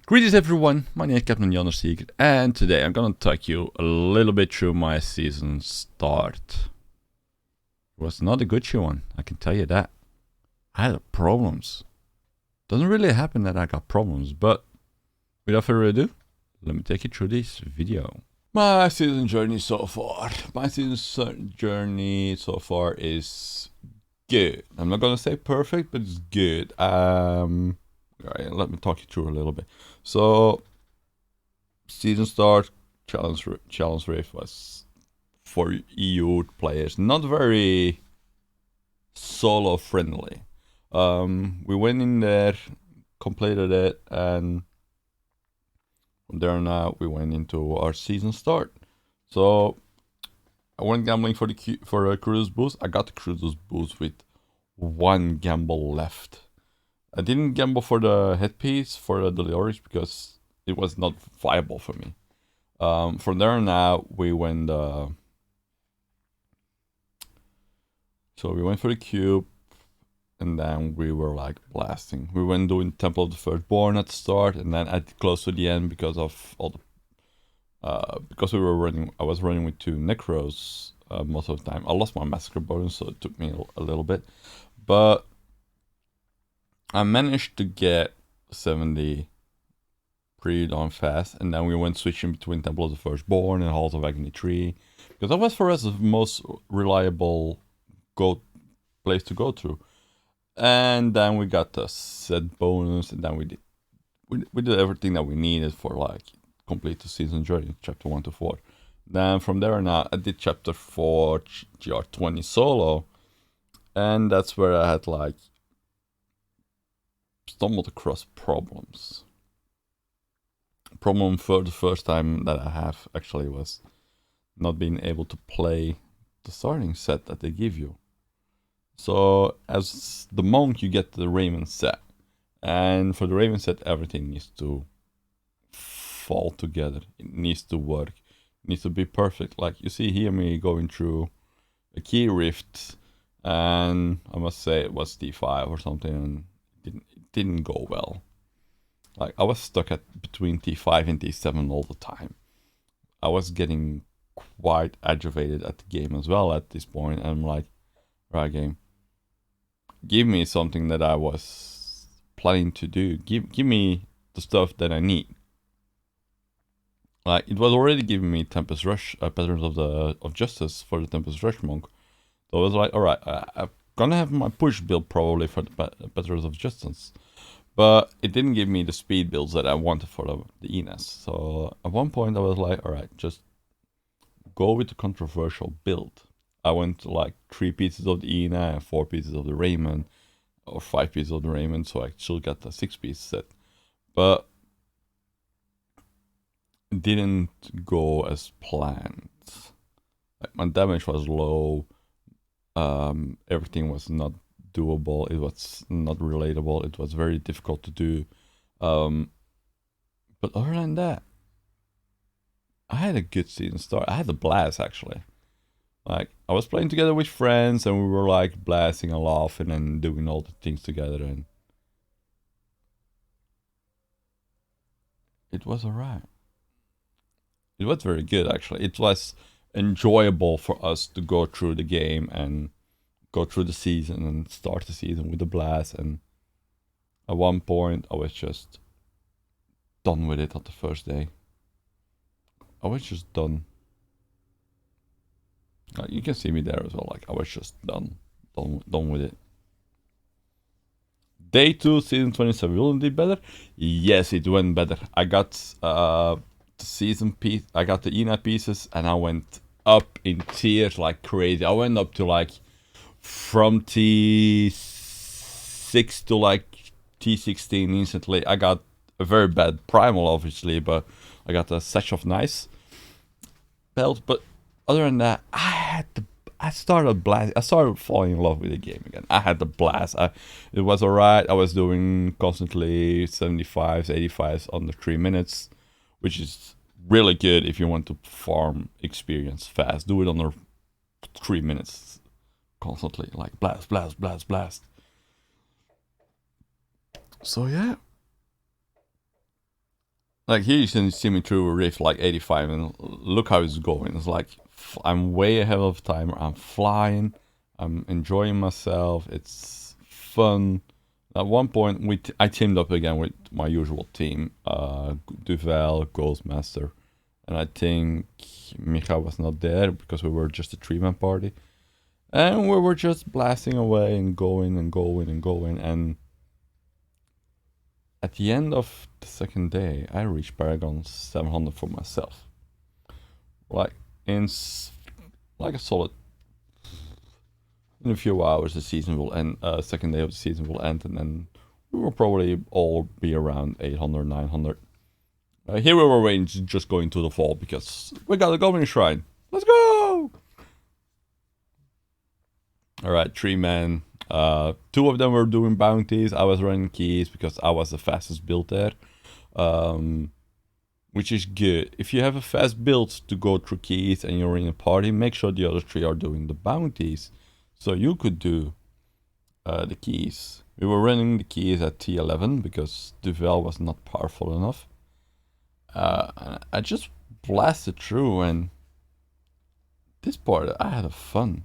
Greetings everyone, my name is Captain Janner and today I'm gonna take you a little bit through my season start. It was not a good one, I can tell you that. I had problems. Doesn't really happen that I got problems, but without further ado, let me take you through this video. My season journey so far. My season journey so far is good. I'm not gonna say perfect, but it's good. Alright, let me talk you through a little bit. So, season start challenge rift was for EU players not very solo friendly. We went in there, completed it, and from there now we went into our season start. So I went gambling for a cruise boost. I got the cruise boost with one gamble left. I didn't gamble for the headpiece for the Delirious because it was not viable for me. From there on out, we went. So we went for the cube, and then we were like blasting. We went doing Temple of the Firstborn at the start, and then at close to the end because of all the. Because we were running, I was running with two Necros most of the time. I lost my Massacre bonus, so it took me a little bit, but I managed to get 70 pretty darn fast, and then we went switching between Temple of the Firstborn and Halls of Agony 3, because that was for us the most reliable place to go through. And then we got the set bonus, and then we did everything that we needed for like complete the season journey, chapter 1 to 4. Then from there on out, I did chapter 4 GR20 solo, and that's where I had like stumbled across problems. Problem for the first time that I have actually was not being able to play the starting set that they give you. So as the monk, you get the Raven set, and for the Raven set, everything needs to fall together. It needs to work. It needs to be perfect. Like you see here, me going through a key rift, and I must say it was T5 or something, and it didn't go well. Like I was stuck at between T5 and T7 all the time. I was getting quite aggravated at the game as well at this point, and I'm like, right, game, give me something that I was planning to do. Give me the stuff that I need. Like it was already giving me Tempest Rush, Patterns of Justice for the Tempest Rush monk. So I was like, alright, I'm gonna have my push build probably for the Patterns of Justice. But it didn't give me the speed builds that I wanted for the Enes. So at one point I was like, alright, just go with the controversial build. I went to like 3 pieces of the Ina and 4 pieces of the Raymond, or 5 pieces of the Raymond, so I still got the 6-piece set. But it didn't go as planned. Like my damage was low. Everything was not doable. It was not relatable. It was very difficult to do. But other than that, I had a good season start. I had a blast actually. Like I was playing together with friends, and we were like blasting and laughing and doing all the things together, and it was alright. It was very good actually. It was enjoyable for us to go through the game and go through the season and start the season with a blast. And at one point I was just done with it on the first day. I was just done. Like, you can see me there as well. Like I was just done with it. Day 2, season 27. Will it be better? Yes, it went better. I got the season piece. I got the Ina pieces, and I went up in tiers like crazy. I went up to like from T6 to like T16 instantly. I got a very bad primal, obviously, but I got a Sash of Nice belt. But other than that, I started falling in love with the game again. I had the blast. It was alright. I was doing constantly 75s, 85s under 3 minutes, which is really good if you want to farm experience fast. Do it under 3 minutes constantly, like blast, blast, blast, blast. So yeah, Like here you can see me through a rift like 85 and look how it's going. It's like I'm way ahead of time. I'm flying. I'm enjoying myself. It's fun. At one point I teamed up again with my usual team. Duvel, Ghostmaster. And I think Micha was not there because we were just a 3-man party. And we were just blasting away and going and going and going. And at the end of the second day, I reached Paragon 700 for myself. Like like a solid. In a few hours, the season will end. Second day of the season will end, and then we will probably all be around 800, 900. Here we were waiting, just going to the fall because we got a Goblin Shrine. Let's go! Alright, 3-man. 2 of them were doing bounties. I was running keys because I was the fastest build there. Which is good. If you have a fast build to go through keys and you're in a party, make sure the other 3 are doing the bounties. So you could do the keys. We were running the keys at T11 because Duvel was not powerful enough. I just blasted through, and this part I had fun.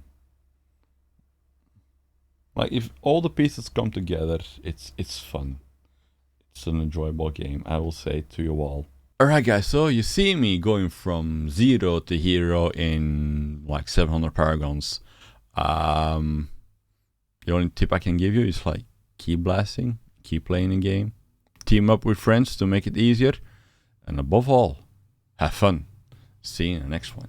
Like if all the pieces come together, it's fun. It's an enjoyable game, I will say to you all. Alright guys, so you see me going from 0 to hero in like 700 paragons. The only tip I can give you is like keep blasting, keep playing the game, team up with friends to make it easier, and above all, have fun. See you in the next one.